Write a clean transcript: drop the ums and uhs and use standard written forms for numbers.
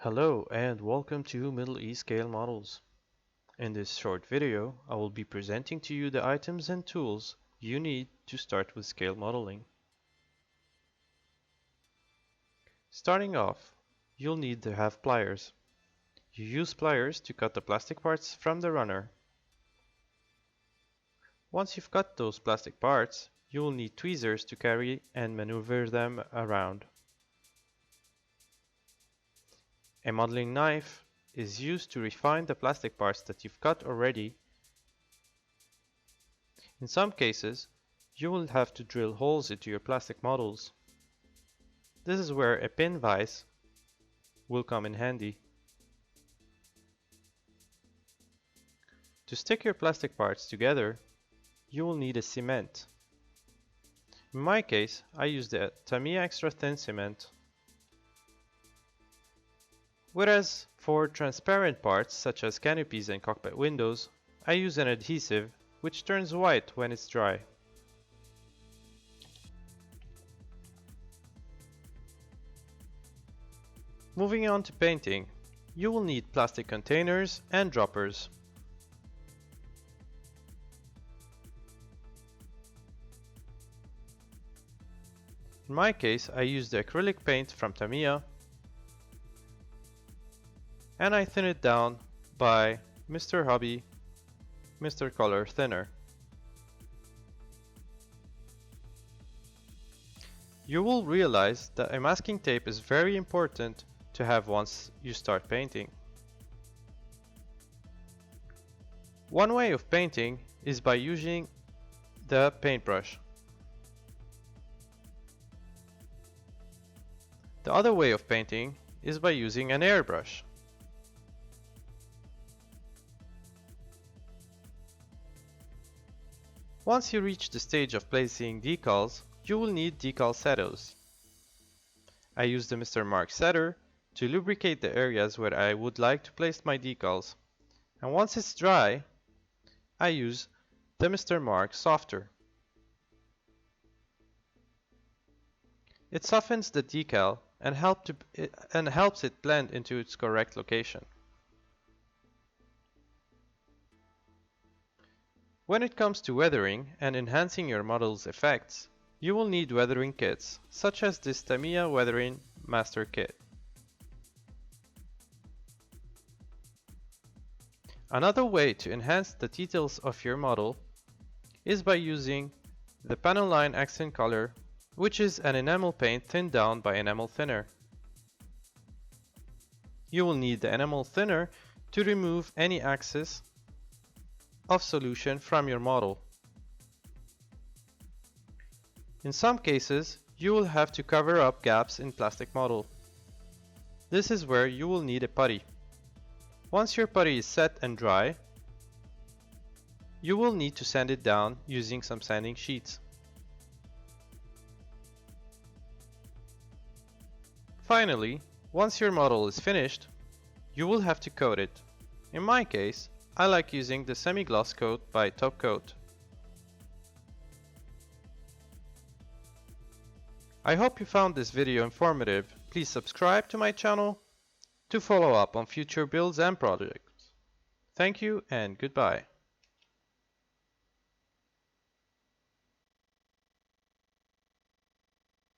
Hello and welcome to Middle East Scale Models. In this short video, I will be presenting to you the items and tools you need to start with scale modeling. Starting off, you'll need to have pliers. You use pliers to cut the plastic parts from the runner. Once you've cut those plastic parts, you will need tweezers to carry and maneuver them around. A modeling knife is used to refine the plastic parts that you've cut already. In some cases, you will have to drill holes into your plastic models. This is where a pin vise will come in handy. To stick your plastic parts together, you will need a cement. In my case, I use the Tamiya Extra Thin Cement. Whereas for transparent parts such as canopies and cockpit windows, I use an adhesive which turns white when it's dry. Moving on to painting, you will need plastic containers and droppers. In my case, I use the acrylic paint from Tamiya, and I thin it down by Mr. Hobby Mr. Color Thinner. You will realize that a masking tape is very important to have once you start painting. One way of painting is by using the paintbrush. The other way of painting is by using an airbrush. Once you reach the stage of placing decals, you will need decal setters. I use the Mr. Mark setter to lubricate the areas where I would like to place my decals, and once it's dry, I use the Mr. Mark softer. It softens the decal and helps it blend into its correct location. When it comes to weathering and enhancing your model's effects, you will need weathering kits, such as this Tamiya Weathering Master Kit. Another way to enhance the details of your model is by using the panel line accent color, which is an enamel paint thinned down by enamel thinner. You will need the enamel thinner to remove any excess of solution from your model. In some cases, you will have to cover up gaps in plastic model. This is where you will need a putty. Once your putty is set and dry, you will need to sand it down using some sanding sheets. Finally, once your model is finished, you will have to coat it. In my case, I like using the semi-gloss coat by Top Coat. I hope you found this video informative. Please subscribe to my channel to follow up on future builds and projects. Thank you and goodbye.